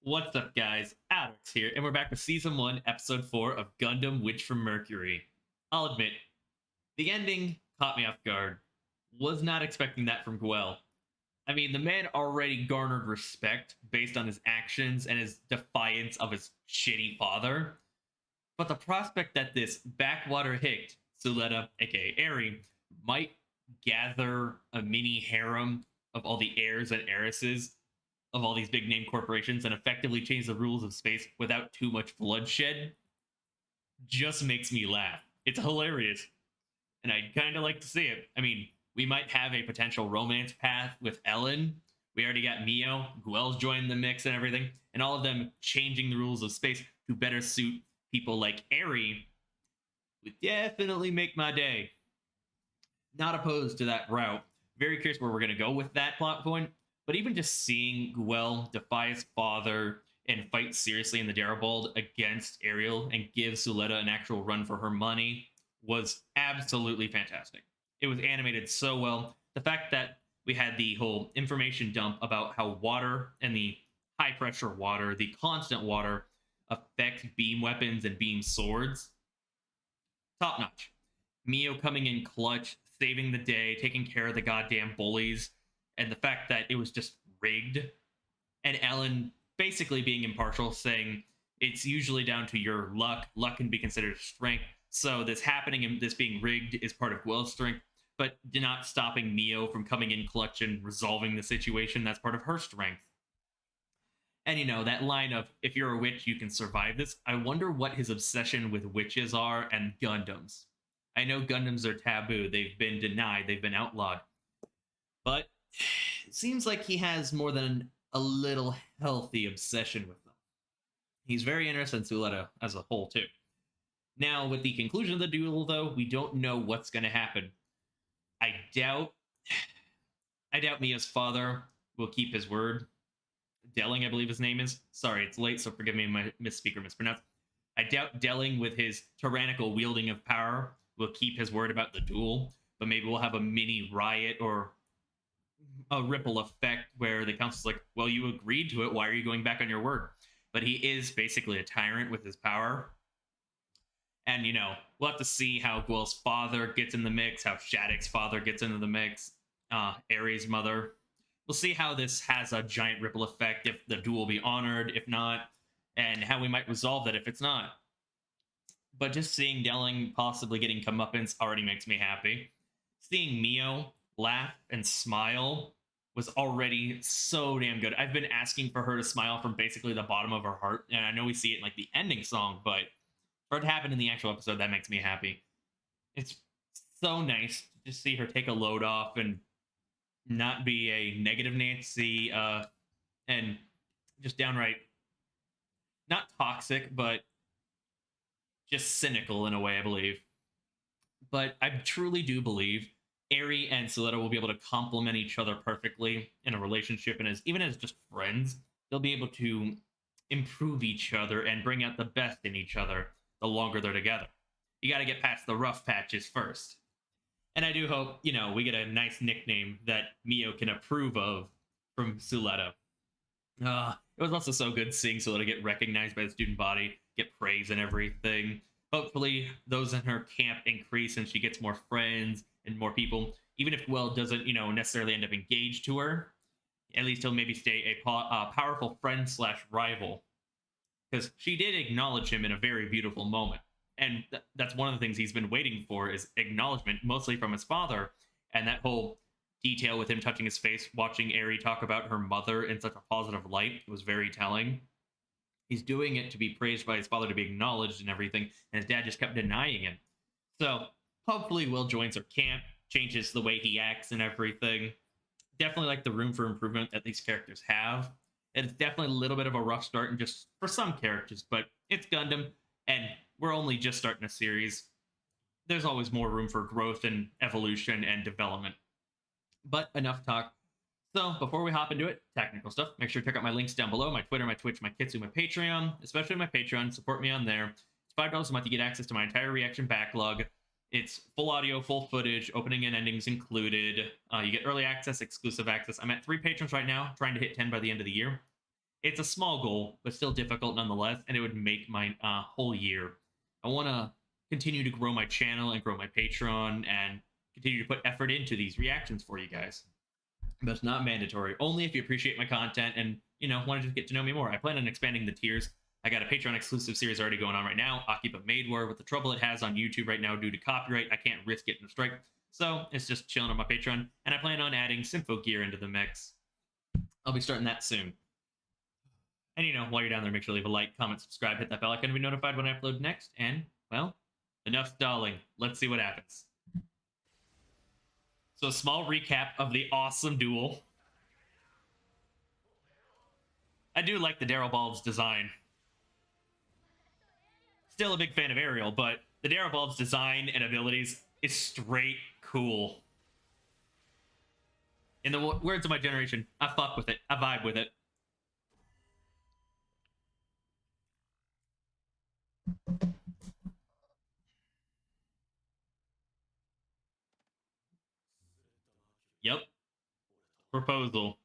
What's up, guys? AlduicS here, and we're back with Season 1, Episode 4 of Gundam Witch from Mercury. I'll admit, the ending caught me off guard. Was not expecting that from Guel. I mean, the man already garnered respect based on his actions and his defiance of his shitty father. But the prospect that this backwater hick, Suletta, aka Eri, might gather a mini harem of all the heirs and heiresses of all these big name corporations and effectively change the rules of space without too much bloodshed just makes me laugh. It's hilarious. And I'd kind of like to see it. I mean, we might have a potential romance path with Ellen. We already got Mio, Guel's joined the mix and everything, and all of them changing the rules of space to better suit people like Eri would definitely make my day. Not opposed to that route. Very curious where we're going to go with that plot point. But even just seeing Guel defy his father and fight seriously in the Darabald against Ariel and give Suletta an actual run for her money was absolutely fantastic. It was animated so well. The fact that we had the whole information dump about how water and the high pressure water, the constant water, affect beam weapons and beam swords, top notch. Mio coming in clutch, saving the day, taking care of the goddamn bullies, and the fact that it was just rigged, and Ellen basically being impartial, saying it's usually down to your luck. Luck can be considered strength. So this happening and this being rigged is part of Guel's strength, but not stopping Mio from coming in clutch and resolving the situation. That's part of her strength. And you know, that line of, if you're a witch, you can survive this. I wonder what his obsession with witches are and Gundams. I know Gundams are taboo. They've been denied. They've been outlawed. But it seems like he has more than a little healthy obsession with them. He's very interested in Suletta as a whole, too. Now, with the conclusion of the duel, though, we don't know what's going to happen. I doubt Mia's father will keep his word. Delling, I believe his name is. Sorry, it's late, so forgive me if my misspeak or mispronounce. I doubt Delling, with his tyrannical wielding of power, will keep his word about the duel, but maybe we'll have a mini riot or a ripple effect where the council's like, well, you agreed to it, why are you going back on your word? But he is basically a tyrant with his power. And, you know, we'll have to see how Guel's father gets in the mix, how Shattuck's father gets into the mix, Ares' mother. We'll see how this has a giant ripple effect, if the duel will be honored, if not, and how we might resolve that if it's not. But just seeing Delling possibly getting comeuppance already makes me happy. Seeing Mio laugh and smile was already so damn good. I've been asking for her to smile from basically the bottom of her heart, and I know we see it in like the ending song, but for it to happen in the actual episode, that makes me happy. It's so nice to just see her take a load off and not be a negative Nancy, and just downright not toxic, but just cynical in a way, I believe. But I truly do believe Eri and Suletta will be able to complement each other perfectly in a relationship, and even as just friends, they'll be able to improve each other and bring out the best in each other the longer they're together. You got to get past the rough patches first. And I do hope, you know, we get a nice nickname that Mio can approve of from Suletta. It was also so good seeing Suletta get recognized by the student body, get praise and everything. Hopefully, those in her camp increase and she gets more friends and more people. Even if Guel doesn't, you know, necessarily end up engaged to her, at least he'll maybe stay a powerful friend / rival. Because she did acknowledge him in a very beautiful moment. And that's one of the things he's been waiting for, is acknowledgement, mostly from his father. And that whole detail with him touching his face, watching Eri talk about her mother in such a positive light, was very telling. He's doing it to be praised by his father, to be acknowledged and everything, and his dad just kept denying him. So hopefully Will joins her camp, changes the way he acts and everything. Definitely like the room for improvement that these characters have. It's definitely a little bit of a rough start, and just for some characters, but it's Gundam, and we're only just starting a series. There's always more room for growth and evolution and development. But enough talk. So before we hop into it, technical stuff, make sure to check out my links down below, my Twitter, my Twitch, my Kitsu, my Patreon, especially my Patreon. Support me on there. It's $5 a month. You get access to my entire reaction backlog. It's full audio, full footage, opening and endings included. You get early access, exclusive access. I'm at 3 patrons right now, trying to hit 10 by the end of the year. It's a small goal, but still difficult nonetheless, and it would make my whole year. I want to continue to grow my channel and grow my Patreon and continue to put effort into these reactions for you guys. But it's not mandatory. Only if you appreciate my content and, want to just get to know me more. I plan on expanding the tiers. I got a Patreon exclusive series already going on right now, Occupy Made War, with the trouble it has on YouTube right now due to copyright. I can't risk getting a strike. So it's just chilling on my Patreon. And I plan on adding Sympho gear into the mix. I'll be starting that soon. And, while you're down there, make sure to leave a like, comment, subscribe, hit that bell icon to be notified when I upload next. And, well, enough stalling. Let's see what happens. So a small recap of the awesome duel. I do like the Daryl Bulb's design. Still a big fan of Ariel, but the Daryl Bulb's design and abilities is straight cool. In the words of my generation, I fuck with it. I vibe with it. Yep. Proposal.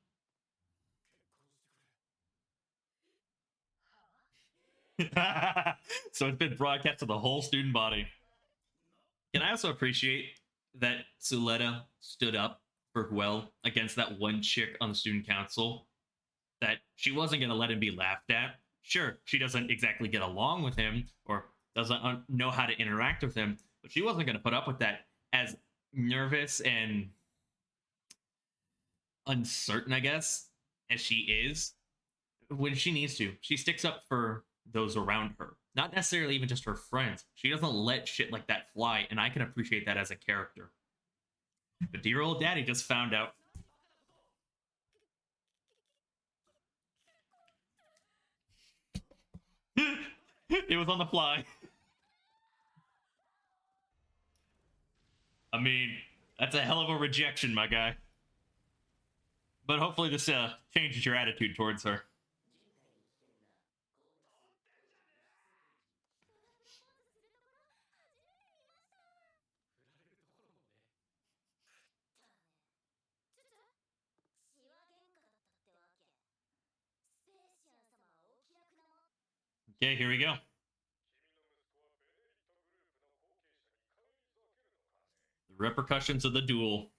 So it's been broadcast to the whole student body. Can I also appreciate that Suletta stood up for Guel against that one chick on the student council? That she wasn't going to let him be laughed at. Sure, she doesn't exactly get along with him or doesn't know how to interact with him, but she wasn't going to put up with that. As nervous and uncertain, I guess, as she is, when she needs to, she sticks up for those around her. Not necessarily even just her friends. She doesn't let shit like that fly, and I can appreciate that as a character. But dear old daddy just found out. It was on the fly. I mean, that's a hell of a rejection, my guy. But hopefully this changes your attitude towards her. Okay, here we go. The repercussions of the duel.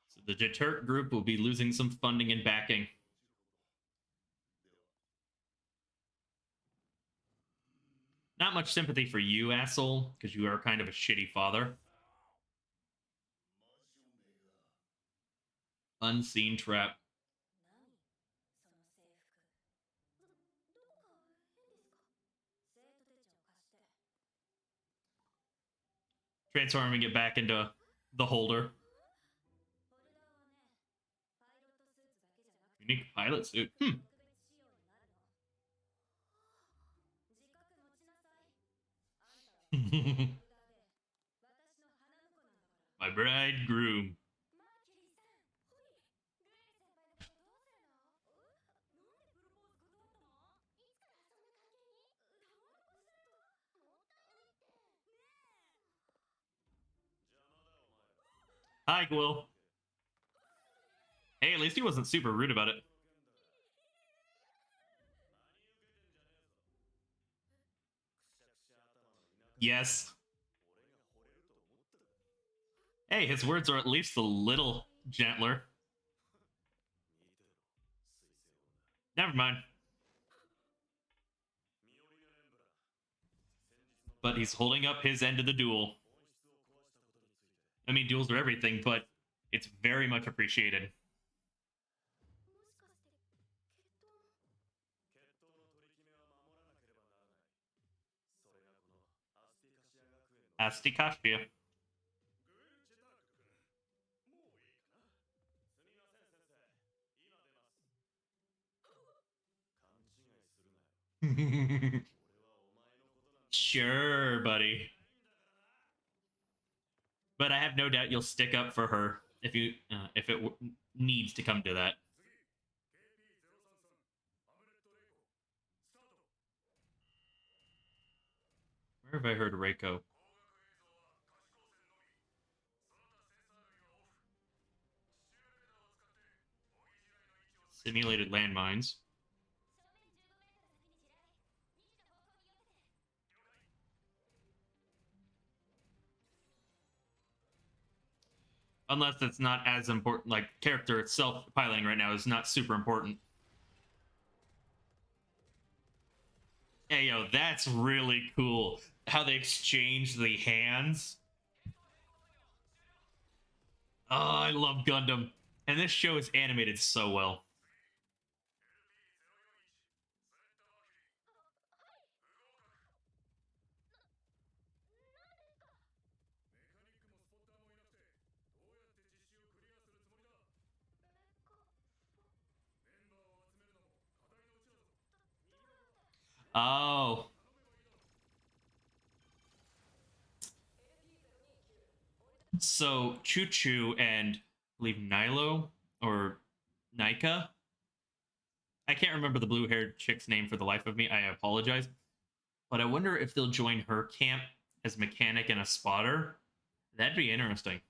So the Deterrent group will be losing some funding and backing. Not much sympathy for you, asshole, because you are kind of a shitty father. Unseen trap. Transforming it back into the holder. Unique pilot suit. My bridegroom. Hi, Quill. Hey, at least he wasn't super rude about it. Yes. Hey, his words are at least a little gentler. Never mind. But he's holding up his end of the duel. I mean, duels are everything, but it's very much appreciated. Astikashia. Sure, buddy. But I have no doubt you'll stick up for her if it needs to come to that. Where have I heard Reiko? Simulated landmines. Unless it's not as important, like character itself piloting right now is not super important. Hey, yo, that's really cool. How they exchange the hands. Oh, I love Gundam. And this show is animated so well. Oh. So Chuchu and I believe Nilo or Nika. I can't remember the blue-haired chick's name for the life of me. I apologize. But I wonder if they'll join her camp as mechanic and a spotter. That'd be interesting.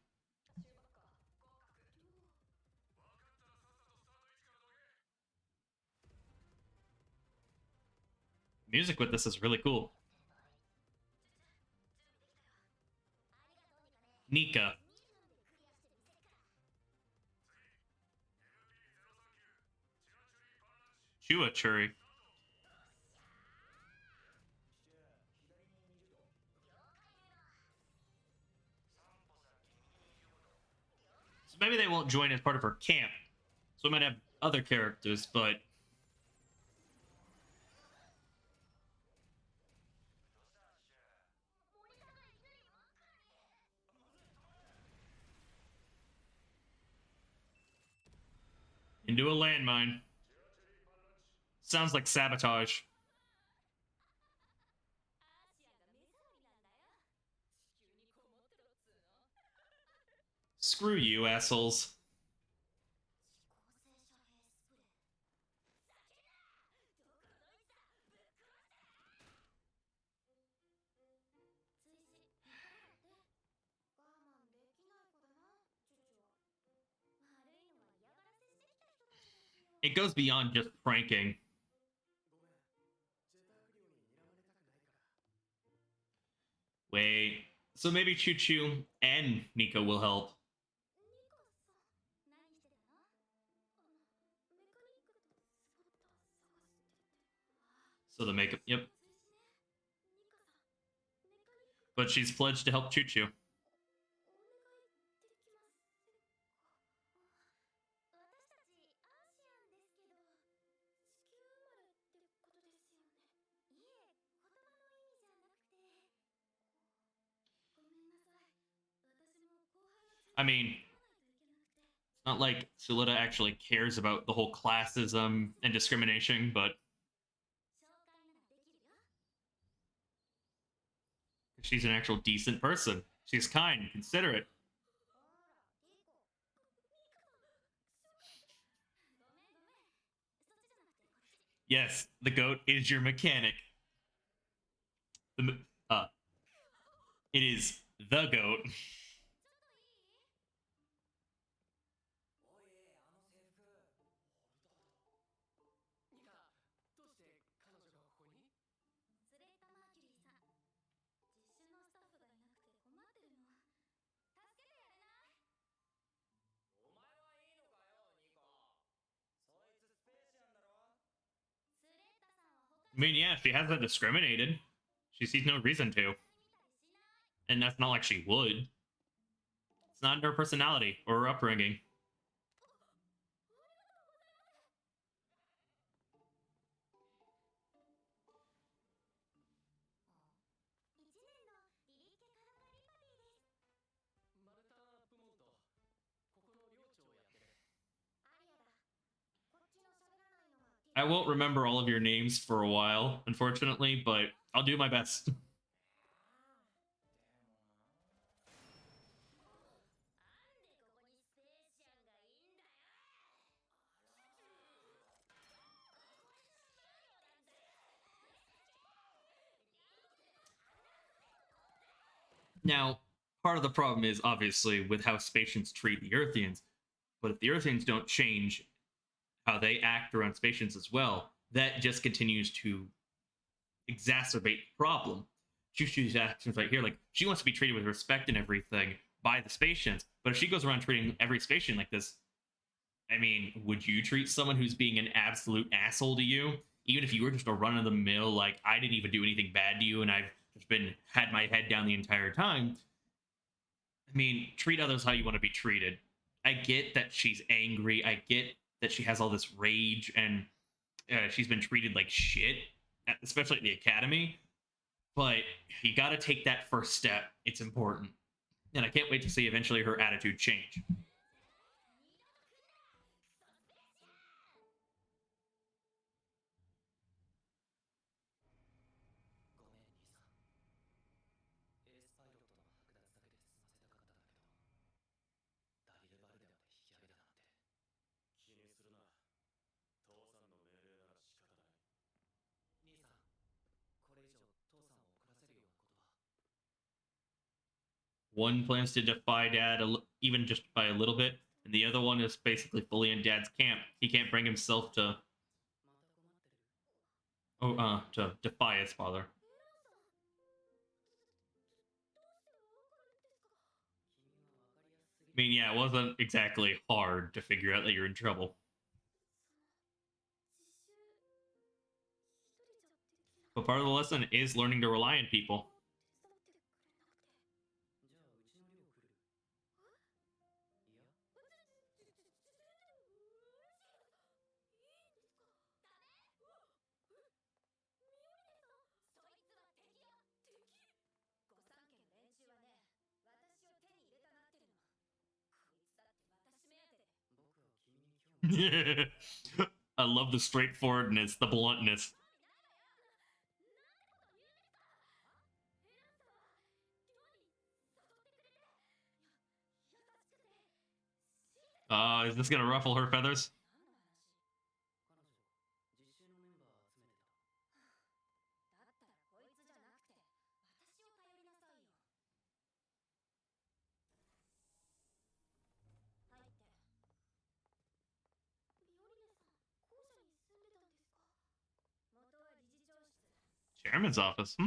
Music with this is really cool. Nika. Chuachuri. So maybe they won't join as part of her camp. So we might have other characters, but into a landmine. Sounds like sabotage. Screw you, assholes. It goes beyond just pranking. Wait. So maybe Chuchu and Nico will help. So the makeup, yep. But she's pledged to help Chuchu. I mean, it's not like Sulita actually cares about the whole classism and discrimination, but she's an actual decent person. She's kind, considerate. Yes, the goat is your mechanic. The, it is the goat. I mean, yeah, she hasn't discriminated. She sees no reason to. And that's not like she would. It's not in her personality or her upbringing. I won't remember all of your names for a while, unfortunately, but I'll do my best. Now, part of the problem is obviously with how Spatians treat the Earthians, but if the Earthians don't change how they act around Spatians as well, that just continues to exacerbate the problem. Chuchu's actions right here, like, she wants to be treated with respect and everything by the Spatians, but if she goes around treating every Spatian like this, I mean, would you treat someone who's being an absolute asshole to you? Even if you were just a run of the mill, like, I didn't even do anything bad to you and I've just been had my head down the entire time. I mean, treat others how you want to be treated. I get that she's angry. I get that she has all this rage and she's been treated like shit, especially at the academy. But you got to take that first step. It's important. And I can't wait to see eventually her attitude change. One plans to defy Dad even just by a little bit, and the other one is basically fully in Dad's camp. He can't bring himself to to defy his father. I mean, yeah, it wasn't exactly hard to figure out that you're in trouble. But part of the lesson is learning to rely on people. I love the straightforwardness, the bluntness. Is this gonna ruffle her feathers? Chairman's office. I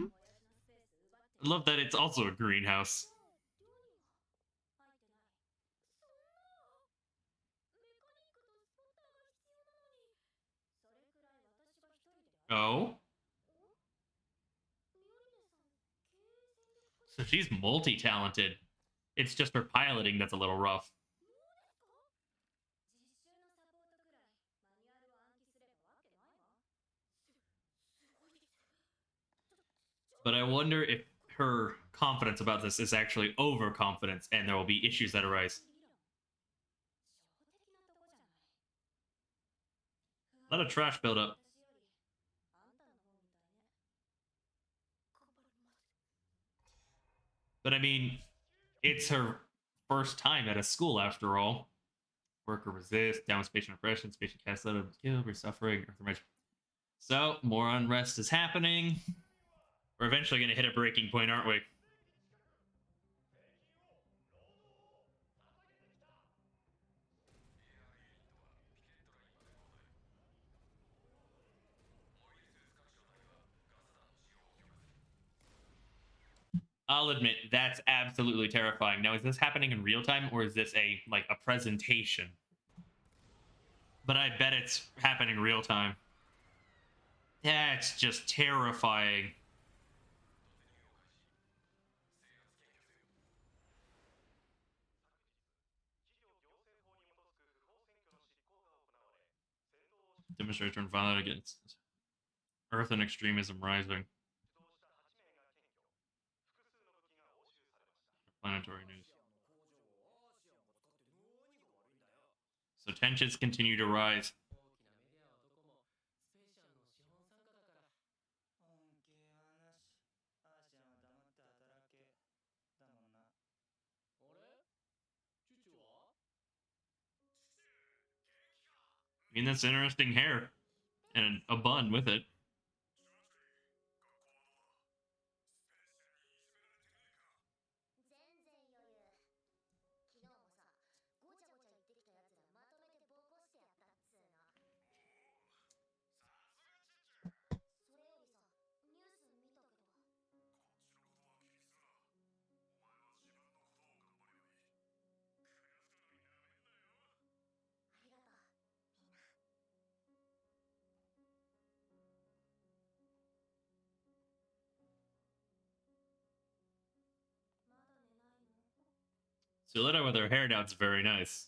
love that it's also a greenhouse. Oh? So she's multi-talented. It's just her piloting that's a little rough. But I wonder if her confidence about this is actually overconfidence and there will be issues that arise. A lot of trash buildup. But I mean, it's her first time at a school after all. Worker resist, down patient oppression, patient cast out of skill, we're suffering, So, more unrest is happening. We're eventually going to hit a breaking point, aren't we? I'll admit that's absolutely terrifying. Now, is this happening in real time or is this a presentation? But I bet it's happening real time. That's just terrifying. Demonstration violent against Earth and extremism rising. Planetary news. So tensions continue to rise. I mean, that's interesting hair. And a bun with it. Suletta with her hair down is very nice.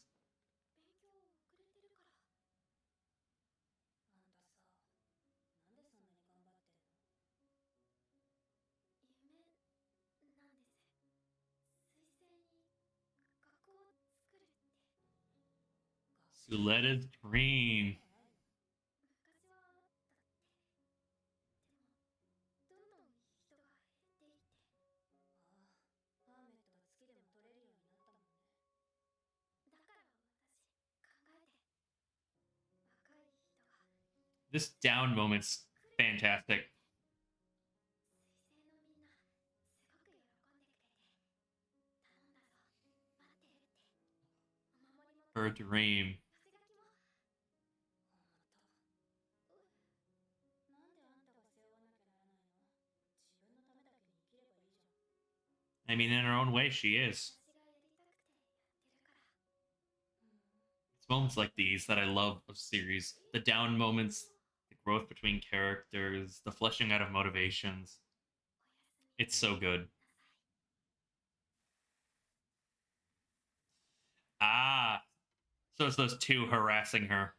Suletta's dream. This down moment's fantastic. Her dream. I mean, in her own way, she is. It's moments like these that I love of series. The down moments, the growth between characters, the fleshing out of motivations. It's so good. Ah, so it's those two harassing her.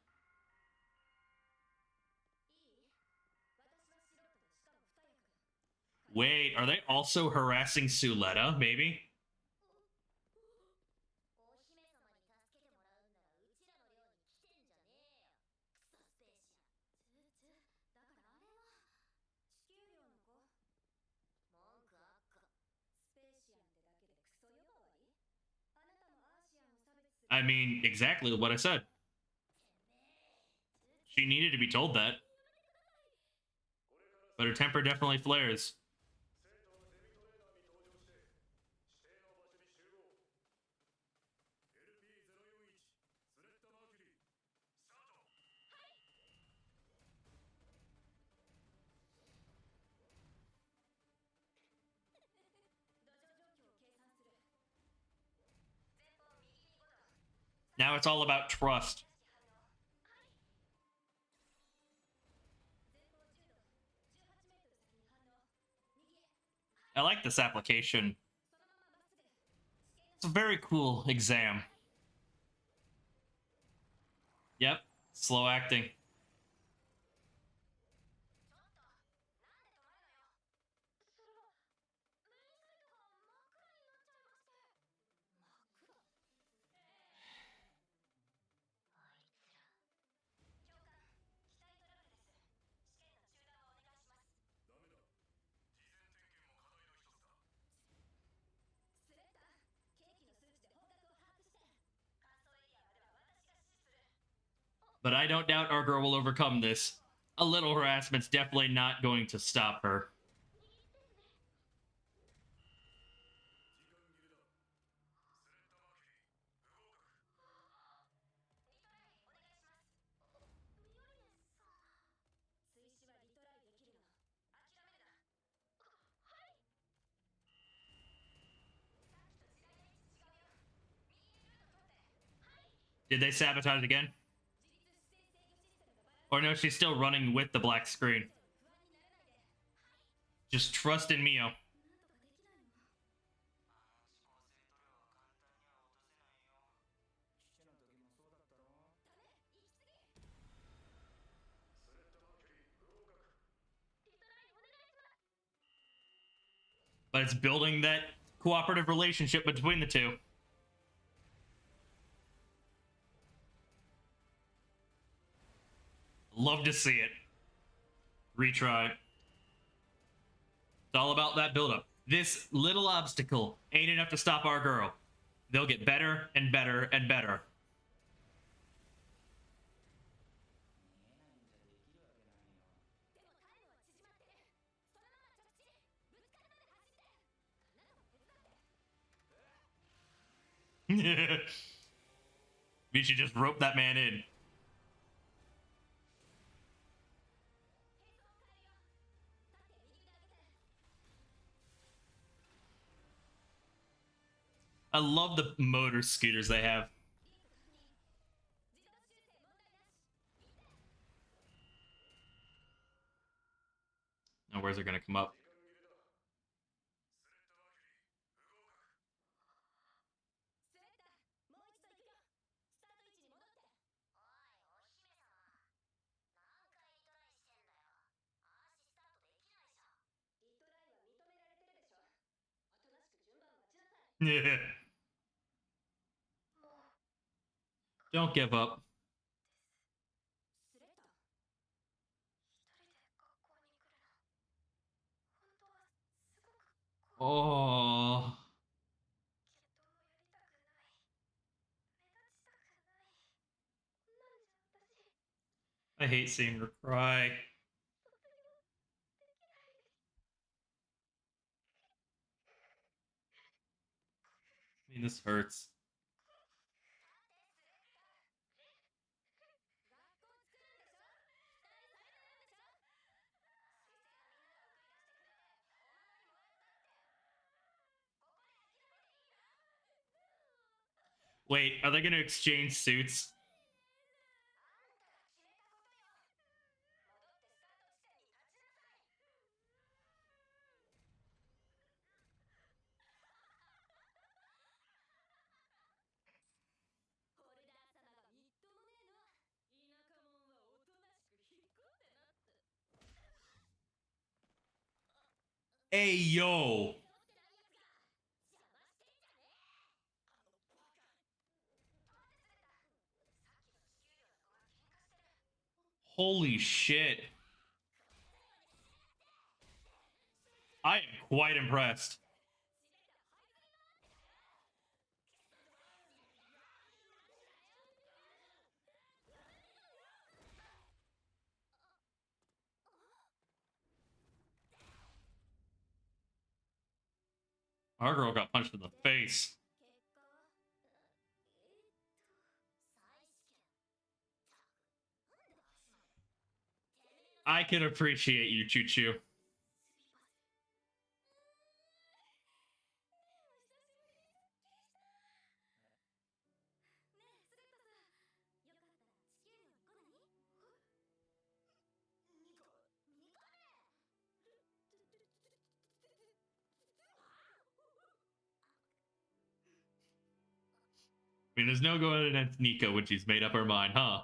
Wait, are they also harassing Suletta, maybe? I mean, exactly what I said. She needed to be told that. But her temper definitely flares. Now it's all about trust. I like this application. It's a very cool exam. Yep, slow acting. But I don't doubt our girl will overcome this. A little harassment's definitely not going to stop her. Did they sabotage again? Or no, she's still running with the black screen. Just trust in Mio. But it's building that cooperative relationship between the two. Love to see it. Retry. It's all about that buildup. This little obstacle ain't enough to stop our girl. They'll get better and better and better. We should just rope that man in. I love the motor scooters they have. Now, where's it gonna come up? Yeah. Don't give up. Oh. I hate seeing her cry. I mean, this hurts. Wait, are they going to exchange suits? Hey, yo. Holy shit. I am quite impressed. Our girl got punched in the face. I can appreciate you, Chuchu. I mean, there's no going against Nico when she's made up her mind, huh?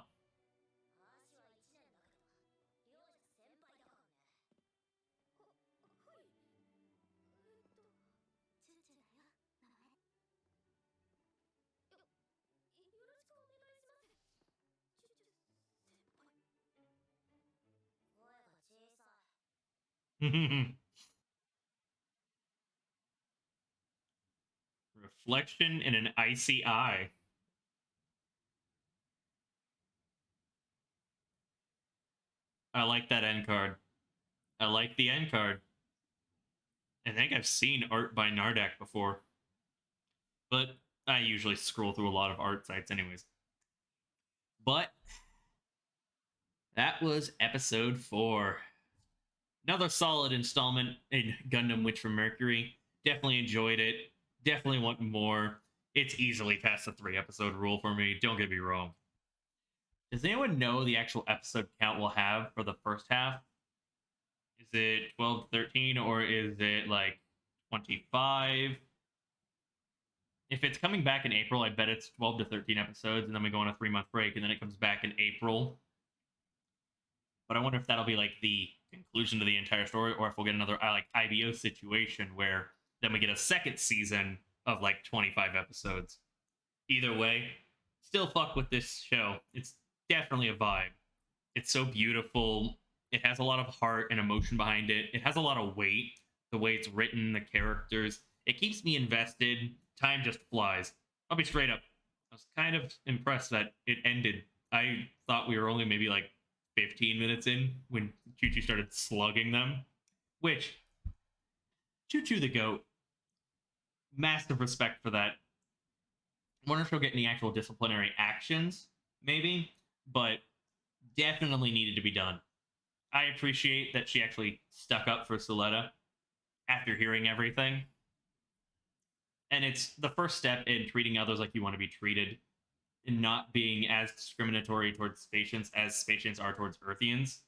Reflection in an icy eye. I like that end card. I like the end card. I think I've seen art by Nardak before, but I usually scroll through a lot of art sites, anyways. But that was episode 4. Another solid installment in Gundam Witch from Mercury. Definitely enjoyed it. Definitely want more. It's easily past the 3-episode rule for me. Don't get me wrong. Does anyone know the actual episode count we'll have for the first half? Is it 12 to 13 or is it like 25? If it's coming back in April, I bet it's 12 to 13 episodes, and then we go on a 3-month break, and then it comes back in April. But I wonder if that'll be like the conclusion to the entire story, or if we'll get another like IBO situation where then we get a second season of like 25 episodes. Either way, still fuck with this show. It's definitely a vibe. It's so beautiful. It has a lot of heart and emotion behind it. It has a lot of weight. The way it's written, the characters. It keeps me invested. Time just flies. I'll be straight up. I was kind of impressed that it ended. I thought we were only maybe like 15 minutes in when Chuchu started slugging them. Which, Chuchu the GOAT. Massive respect for that. I wonder if she'll get any actual disciplinary actions, maybe, but definitely needed to be done. I appreciate that she actually stuck up for Suletta after hearing everything. And it's the first step in treating others like you want to be treated, and not being as discriminatory towards Spatians as Spatians are towards Earthians.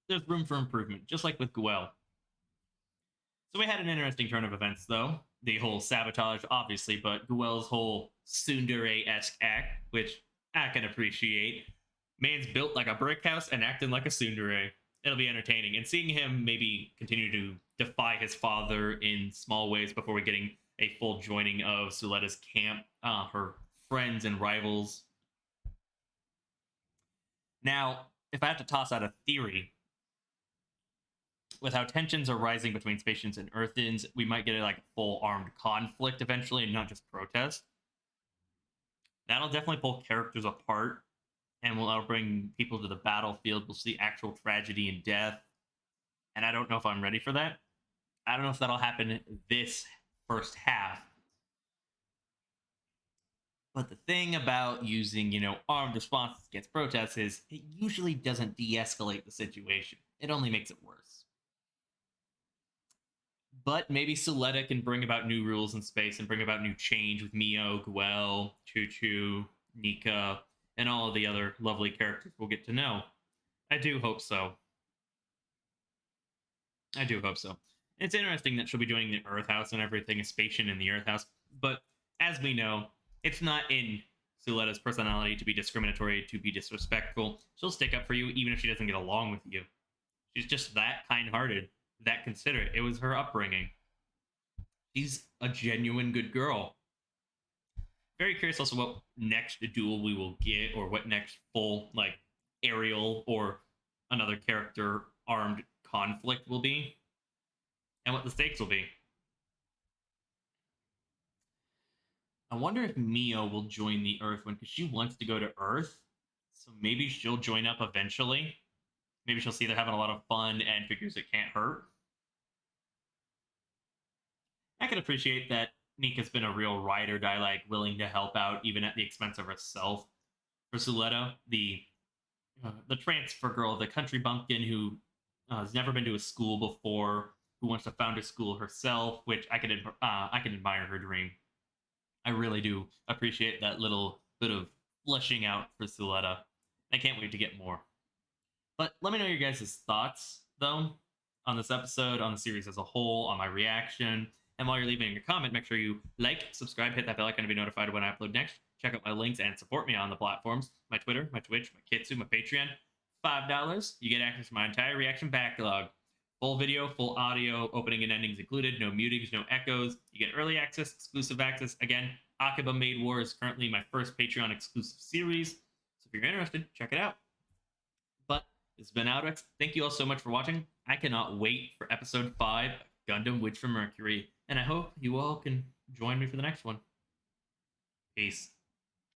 There's room for improvement, just like with Guel. So we had an interesting turn of events, though. The whole sabotage, obviously, but Guel's whole tsundere-esque act, which I can appreciate. Man's built like a brick house and acting like a tsundere. It'll be entertaining. And seeing him maybe continue to defy his father in small ways before we getting a full joining of Suletta's camp, her friends and rivals. Now, if I have to toss out a theory, with how tensions are rising between Spacians and Earthens, we might get a full armed conflict eventually, and not just protest. That'll definitely pull characters apart, and that'll bring people to the battlefield. We'll see actual tragedy and death, and I don't know if I'm ready for that. I don't know if that'll happen this first half. But the thing about using, armed responses against protests is it usually doesn't de-escalate the situation. It only makes it worse. But maybe Suletta can bring about new rules in space and bring about new change with Mio, Guel, Chuchu, Nika, and all of the other lovely characters we'll get to know. I do hope so. It's interesting that she'll be joining the Earth House and everything, a Spacian in the Earth House. But as we know, it's not in Suletta's personality to be discriminatory, to be disrespectful. She'll stick up for you even if she doesn't get along with you. She's just that kind-hearted, that considerate. It was her upbringing. She's a genuine good girl. Very curious also what next duel we will get, or what next full, aerial or another character armed conflict will be, and what the stakes will be. I wonder if Mio will join the Earth one, because she wants to go to Earth, so maybe she'll join up eventually. Maybe she'll see they're having a lot of fun and figures it can't hurt. I can appreciate that Nika's been a real ride or die, willing to help out even at the expense of herself. For Suletta, the transfer girl, the country bumpkin who has never been to a school before, who wants to found a school herself, which I can admire her dream. I really do appreciate that little bit of fleshing out for Suletta. I can't wait to get more. But let me know your guys' thoughts, though, on this episode, on the series as a whole, on my reaction. And while you're leaving your comment, make sure you like, subscribe, hit that bell icon to be notified when I upload next. Check out my links and support me on the platforms. My Twitter, my Twitch, my Kitsu, my Patreon. $5. You get access to my entire reaction backlog. Full video, full audio, opening and endings included. No mutings, no echoes. You get early access, exclusive access. Again, Akiba Made War is currently my first Patreon exclusive series. So if you're interested, check it out. But this has been AlduicS. Thank you all so much for watching. I cannot wait for episode 5 of Gundam Witch from Mercury. And I hope you all can join me for the next one. Peace.